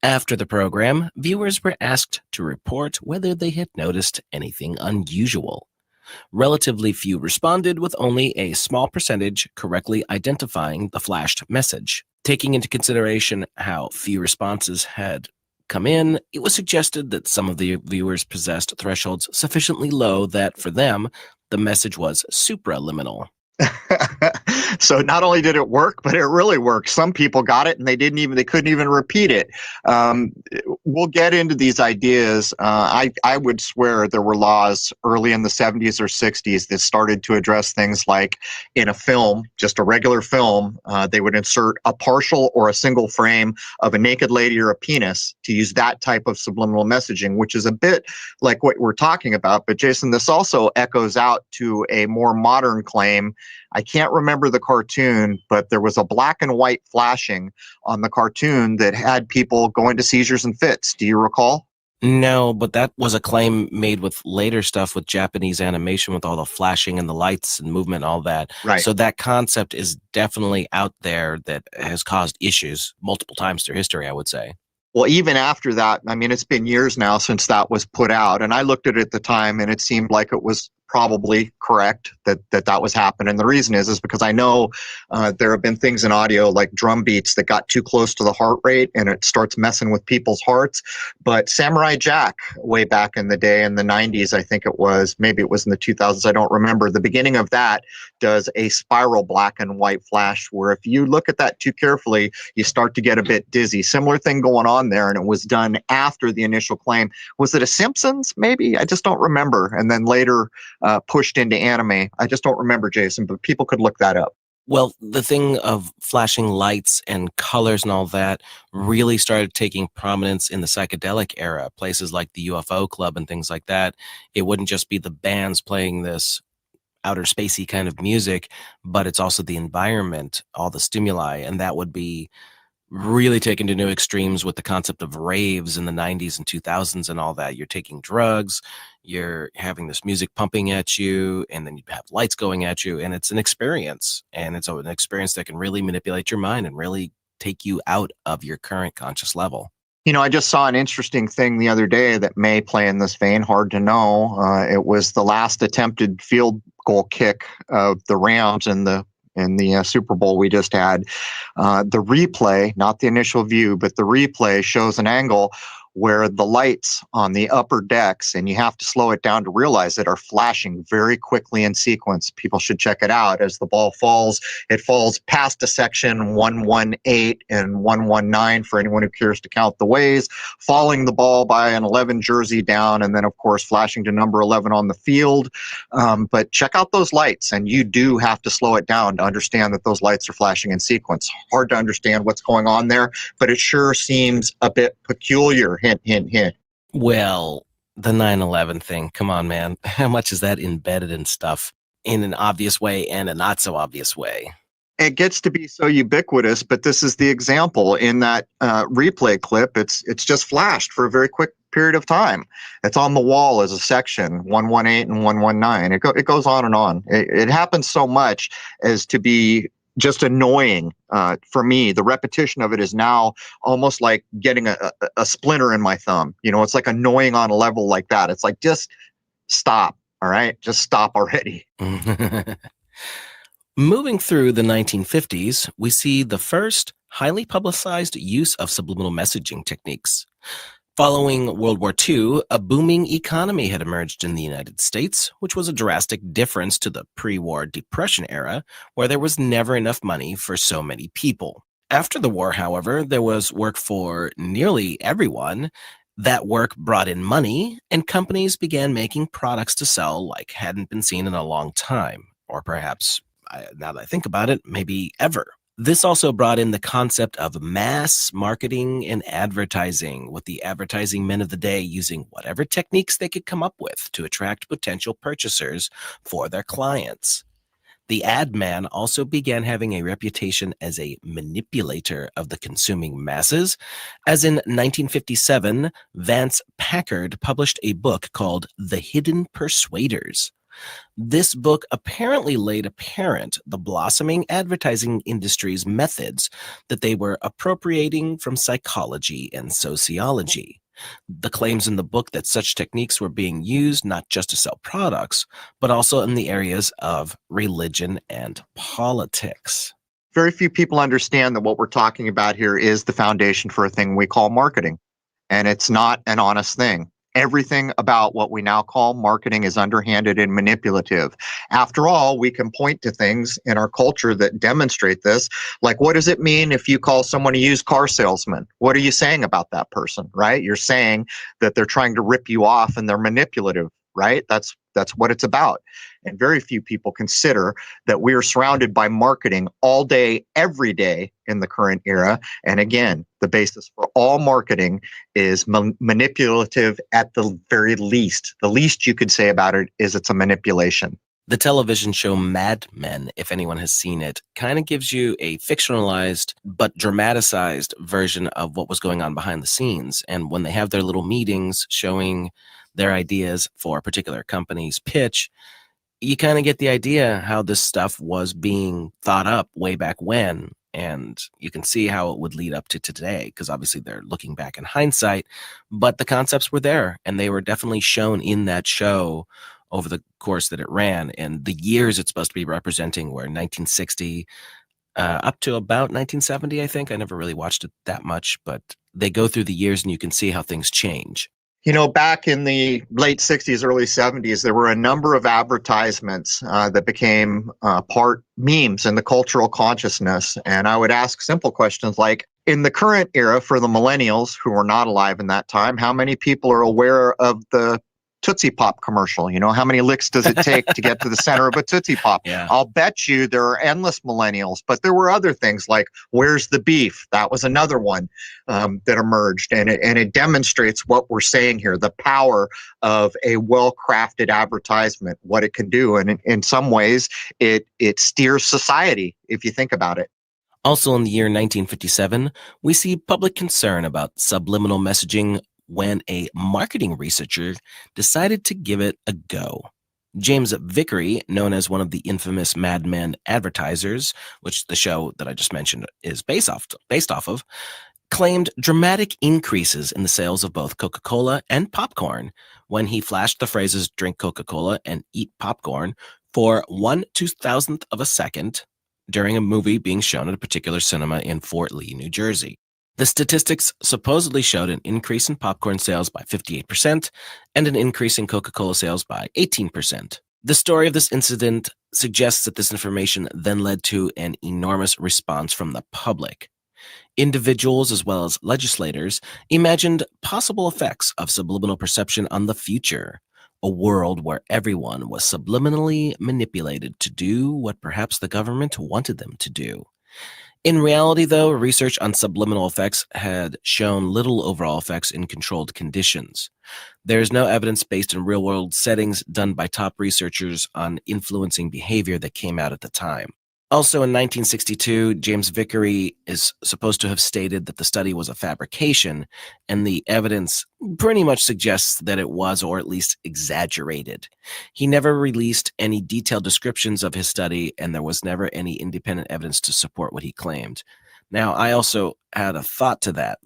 After the program, viewers were asked to report whether they had noticed anything unusual. Relatively few responded, with only a small percentage correctly identifying the flashed message. Taking into consideration how few responses had come in, it was suggested that some of the viewers possessed thresholds sufficiently low that for them, the message was supraliminal. So not only did it work, but it really worked. Some people got it and they couldn't even repeat it. We'll get into these ideas. I would swear there were laws early in the 70s or 60s that started to address things like in a film, just a regular film, they would insert a partial or a single frame of a naked lady or a penis to use that type of subliminal messaging, which is a bit like what we're talking about. But Jason, this also echoes out to a more modern claim. I can't remember the cartoon, but there was a black and white flashing on the cartoon that had people go into seizures and fits. Do you recall? No, but that was a claim made with later stuff with Japanese animation, with all the flashing and the lights and movement and all that. Right. So that concept is definitely out there that has caused issues multiple times through history, I would say. Well, even after that, I mean, it's been years now since that was put out. And I looked at it at the time and it seemed like it was probably correct that was happening. And the reason is because I know there have been things in audio like drum beats that got too close to the heart rate and it starts messing with people's hearts. But Samurai Jack, way back in the day in the 90s, I think it was, maybe it was in the 2000s, I don't remember. The beginning of that does a spiral black and white flash where if you look at that too carefully, you start to get a bit dizzy. Similar thing going on there, and it was done after the initial claim. Was it a Simpsons, maybe? I just don't remember. And then later pushed into anime. I just don't remember, Jason, but people could look that up. Well, the thing of flashing lights and colors and all that really started taking prominence in the psychedelic era. Places like the UFO Club and things like that. It wouldn't just be the bands playing this outer spacey kind of music, but it's also the environment, all the stimuli, and that would be really taken to new extremes with the concept of raves in the 90s and 2000s and all that. You're taking drugs, you're having this music pumping at you, and then you have lights going at you, and it's an experience. And it's an experience that can really manipulate your mind and really take you out of your current conscious level. I just saw an interesting thing the other day that may play in this vein. Hard to know. It was the last attempted field goal kick of the Rams in the Super Bowl we just had. The replay, not the initial view, but the replay shows an angle where the lights on the upper decks, and you have to slow it down to realize it, are flashing very quickly in sequence. People should check it out. As the ball falls, it falls past a section 118 and 119 for anyone who cares to count the ways, falling the ball by an 11 jersey down, and then, of course, flashing to number 11 on the field. But check out those lights, and you do have to slow it down to understand that those lights are flashing in sequence. Hard to understand what's going on there, but it sure seems a bit peculiar. Hint, hint, hint. Well, the 9/11 thing, come on, man. How much is that embedded in stuff in an obvious way and a not so obvious way? It gets to be so ubiquitous, but this is the example in that replay clip. It's just flashed for a very quick period of time. It's on the wall as a section 118 and 119. It goes on and on. It happens so much as to be just annoying for me. The repetition of it is now almost like getting a splinter in my thumb. It's like annoying on a level like that. It's like, just stop. All right, just stop already. Moving through the 1950s, we see the first highly publicized use of subliminal messaging techniques. Following World War II, a booming economy had emerged in the United States, which was a drastic difference to the pre-war Depression era, where there was never enough money for so many people. After the war, however, there was work for nearly everyone. That work brought in money, and companies began making products to sell like hadn't been seen in a long time, or perhaps, now that I think about it, maybe ever. This also brought in the concept of mass marketing and advertising, with the advertising men of the day using whatever techniques they could come up with to attract potential purchasers for their clients. The ad man also began having a reputation as a manipulator of the consuming masses, as in 1957, Vance Packard published a book called The Hidden Persuaders. This book apparently laid apparent the blossoming advertising industry's methods that they were appropriating from psychology and sociology. The claims in the book that such techniques were being used not just to sell products, but also in the areas of religion and politics. Very few people understand that what we're talking about here is the foundation for a thing we call marketing, and it's not an honest thing. Everything about what we now call marketing is underhanded and manipulative. After all, we can point to things in our culture that demonstrate this. Like, what does it mean if you call someone a used car salesman? What are you saying about that person, right? You're saying that they're trying to rip you off and they're manipulative, right? That's what it's about. And very few people consider that we are surrounded by marketing all day, every day in the current era. And again, the basis for all marketing is manipulative at the very least. The least you could say about it is it's a manipulation. The television show Mad Men, if anyone has seen it, kind of gives you a fictionalized but dramatized version of what was going on behind the scenes. And when they have their little meetings showing their ideas for a particular company's pitch, you kind of get the idea how this stuff was being thought up way back when. And you can see how it would lead up to today, because obviously they're looking back in hindsight, but the concepts were there and they were definitely shown in that show over the course that it ran. And the years it's supposed to be representing were 1960 up to about 1970, I think. I never really watched it that much, but they go through the years and you can see how things change. Back in the late 60s, early 70s, there were a number of advertisements that became part memes in the cultural consciousness. And I would ask simple questions like, in the current era, for the millennials who were not alive in that time, how many people are aware of the Tootsie Pop commercial. You know, how many licks does it take to get to the center of a Tootsie Pop? Yeah. I'll bet you there are endless millennials, but there were other things like Where's the Beef? That was another one that emerged. And it demonstrates what we're saying here, the power of a well-crafted advertisement, what it can do. And in some ways, it steers society, if you think about it. Also in the year 1957, we see public concern about subliminal messaging when a marketing researcher decided to give it a go. James Vickery, known as one of the infamous Mad Men advertisers, which the show that I just mentioned is based off of, claimed dramatic increases in the sales of both Coca-Cola and popcorn when he flashed the phrases "drink Coca-Cola" and "eat popcorn" for 1/2000th of a second during a movie being shown at a particular cinema in Fort Lee, New Jersey. The statistics supposedly showed an increase in popcorn sales by 58% and an increase in Coca-Cola sales by 18%. The story of this incident suggests that this information then led to an enormous response from the public. Individuals as well as legislators imagined possible effects of subliminal perception on the future, a world where everyone was subliminally manipulated to do what perhaps the government wanted them to do. In reality, though, research on subliminal effects had shown little overall effects in controlled conditions. There is no evidence based in real-world settings done by top researchers on influencing behavior that came out at the time. Also in 1962, James Vickery is supposed to have stated that the study was a fabrication, and the evidence pretty much suggests that it was, or at least exaggerated. He never released any detailed descriptions of his study, and there was never any independent evidence to support what he claimed. Now, I also had a thought to that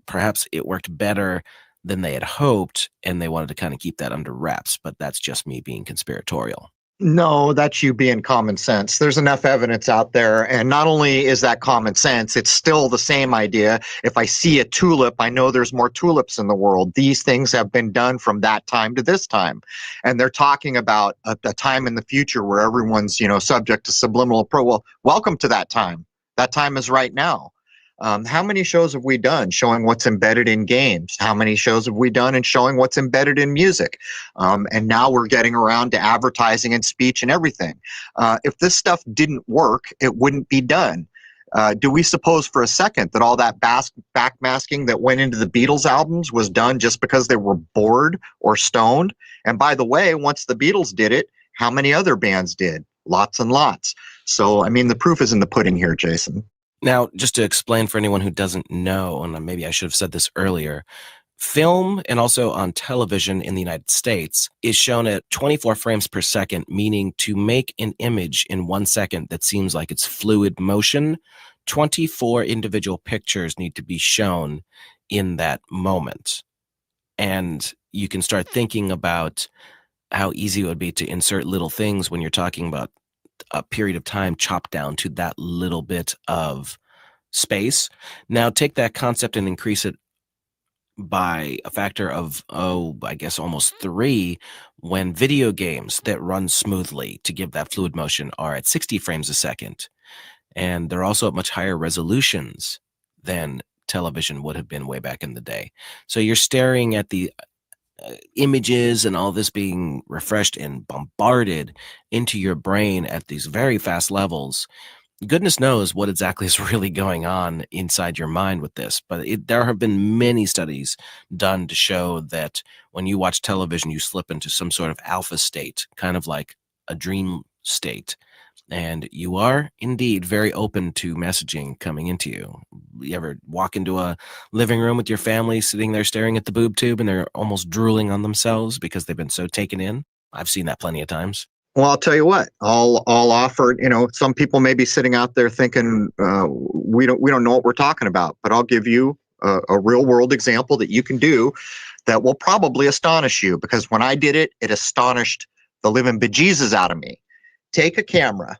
perhaps it worked better than they had hoped, and they wanted to kind of keep that under wraps, but that's just me being conspiratorial. No, that's you being common sense. There's enough evidence out there. And not only is that common sense, it's still the same idea. If I see a tulip, I know there's more tulips in the world. These things have been done from that time to this time. And they're talking about a time in the future where everyone's, subject to subliminal approval. Well, welcome to that time. That time is right now. How many shows have we done showing what's embedded in games? How many shows have we done in showing what's embedded in music? And now we're getting around to advertising and speech and everything. If this stuff didn't work, it wouldn't be done. Do we suppose for a second that all that backmasking that went into the Beatles albums was done just because they were bored or stoned? And by the way, once the Beatles did it, how many other bands did? Lots and lots. So, the proof is in the pudding here, Jason. Now, just to explain for anyone who doesn't know, and maybe I should have said this earlier, film and also on television in the United States is shown at 24 frames per second, meaning to make an image in 1 second that seems like it's fluid motion, 24 individual pictures need to be shown in that moment. And you can start thinking about how easy it would be to insert little things when you're talking about a period of time chopped down to that little bit of space. Now take that concept and increase it by a factor of, I guess almost 3 when video games that run smoothly to give that fluid motion are at 60 frames a second. And they're also at much higher resolutions than television would have been way back in the day. So you're staring at the images and all this being refreshed and bombarded into your brain at these very fast levels. Goodness knows what exactly is really going on inside your mind with this, but there have been many studies done to show that when you watch television, you slip into some sort of alpha state, kind of like a dream state. And you are indeed very open to messaging coming into you. You ever walk into a living room with your family sitting there staring at the boob tube and they're almost drooling on themselves because they've been so taken in? I've seen that plenty of times. Well, I'll tell you what, I'll offer, some people may be sitting out there thinking, we don't know what we're talking about, but I'll give you a real world example that you can do that will probably astonish you, because when I did it, it astonished the living bejesus out of me. Take a camera,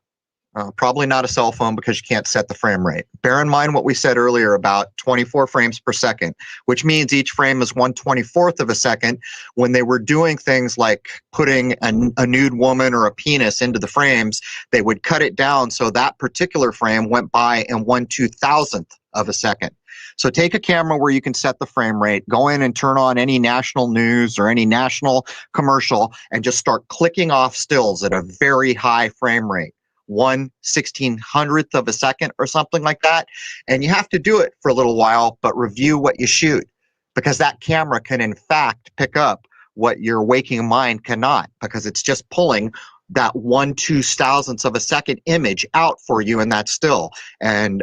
probably not a cell phone because you can't set the frame rate. Bear in mind what we said earlier about 24 frames per second, which means each frame is 1/24th of a second. When they were doing things like putting a nude woman or a penis into the frames, they would cut it down so that particular frame went by in 1/2000th of a second. So take a camera where you can set the frame rate, go in and turn on any national news or any national commercial and just start clicking off stills at a very high frame rate, 1/1600th of a second or something like that. And you have to do it for a little while, but review what you shoot, because that camera can in fact pick up what your waking mind cannot, because it's just pulling that 1/2000th of a second image out for you in that still. And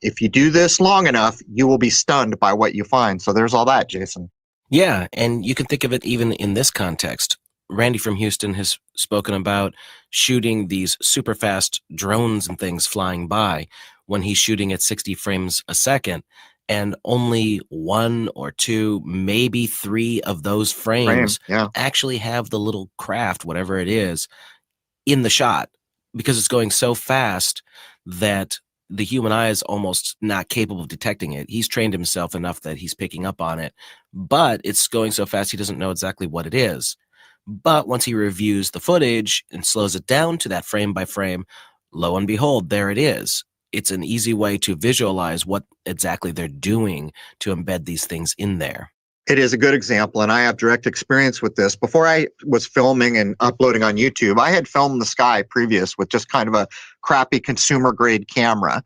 if you do this long enough, you will be stunned by what you find. So there's all that, Jason. Yeah, and you can think of it even in this context. Randy from Houston has spoken about shooting these super fast drones and things flying by when he's shooting at 60 frames a second. And only one or two, maybe three of those frames actually have the little craft, whatever it is, in the shot, because it's going so fast that the human eye is almost not capable of detecting it. He's trained himself enough that he's picking up on it, but it's going so fast he doesn't know exactly what it is. But once he reviews the footage and slows it down to that frame by frame, lo and behold, there it is. It's an easy way to visualize what exactly they're doing to embed these things in there. It is a good example, and I have direct experience with this. Before I was filming and uploading on YouTube, I had filmed the sky previous with just kind of a crappy consumer-grade camera,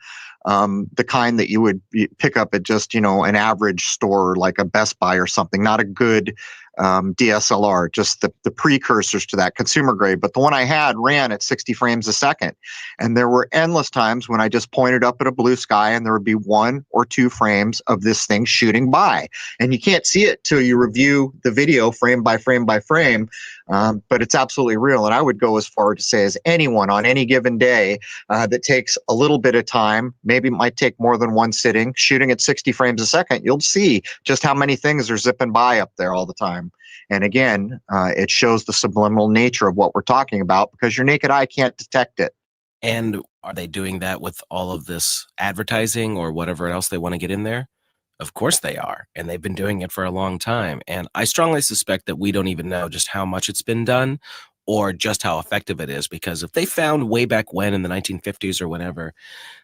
the kind that you would pick up at just, an average store like a Best Buy or something, not a good DSLR, just the precursors to that, consumer grade. But the one I had ran at 60 frames a second. And there were endless times when I just pointed up at a blue sky and there would be 1 or 2 frames of this thing shooting by. And you can't see it till you review the video frame by frame by frame, but it's absolutely real. And I would go as far to say as anyone on any given day that takes a little bit of time, maybe it might take more than one sitting, shooting at 60 frames a second, you'll see just how many things are zipping by up there all the time. And again, it shows the subliminal nature of what we're talking about, because your naked eye can't detect it. And are they doing that with all of this advertising or whatever else they want to get in there? Of course they are. And they've been doing it for a long time. And I strongly suspect that we don't even know just how much it's been done or just how effective it is. Because if they found way back when in the 1950s or whenever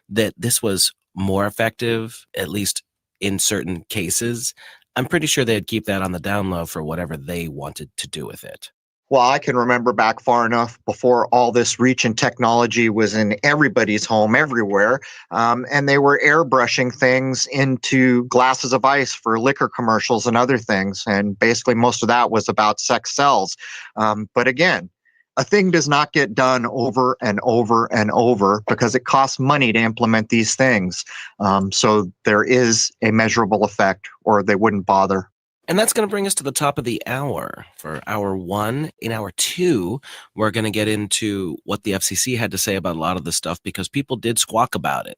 that this was more effective, at least in certain cases, I'm pretty sure they'd keep that on the down low for whatever they wanted to do with it. Well, I can remember back far enough before all this reach and technology was in everybody's home everywhere, and they were airbrushing things into glasses of ice for liquor commercials and other things. And basically most of that was about sex sells. But again, a thing does not get done over and over and over because it costs money to implement these things. So there is a measurable effect, or they wouldn't bother. And that's going to bring us to the top of the hour for hour 1. In hour 2, we're going to get into what the FCC had to say about a lot of this stuff, because people did squawk about it,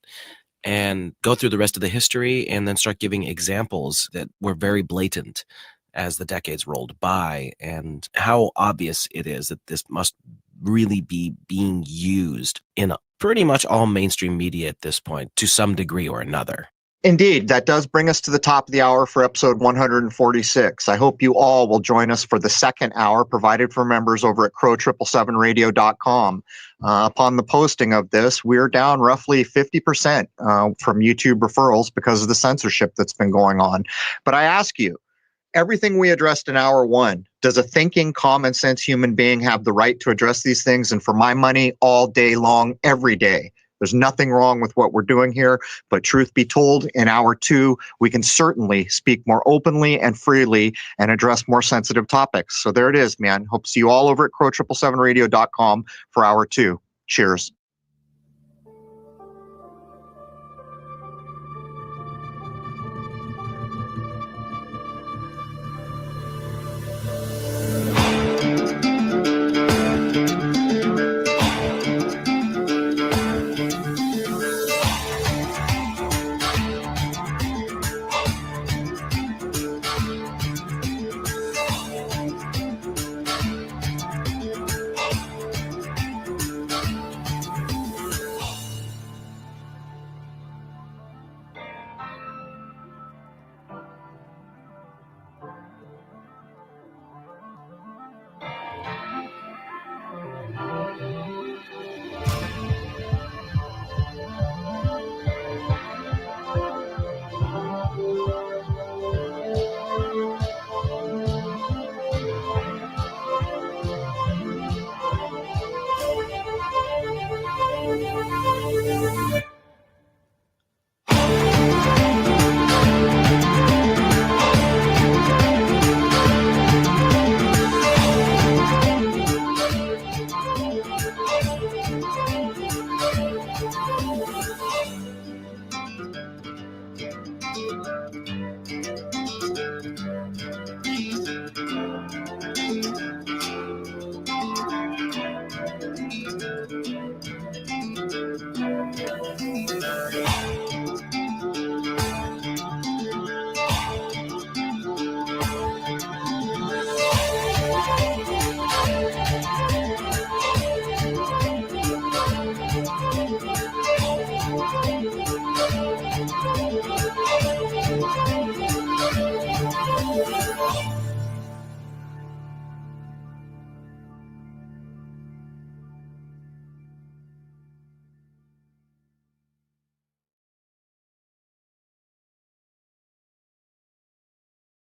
and go through the rest of the history and then start giving examples that were very blatant as the decades rolled by, and how obvious it is that this must really be being used in pretty much all mainstream media at this point to some degree or another. Indeed, that does bring us to the top of the hour for episode 146. I hope you all will join us for the second hour, provided for members over at crow777radio.com. Upon the posting of this, we're down roughly 50% from YouTube referrals because of the censorship that's been going on. But I ask you, everything we addressed in hour 1, does a thinking, common sense human being have the right to address these things? And for my money, all day long, every day. There's nothing wrong with what we're doing here, but truth be told, in hour 2, we can certainly speak more openly and freely and address more sensitive topics. So there it is, man. Hope to see you all over at crow777radio.com for hour 2. Cheers.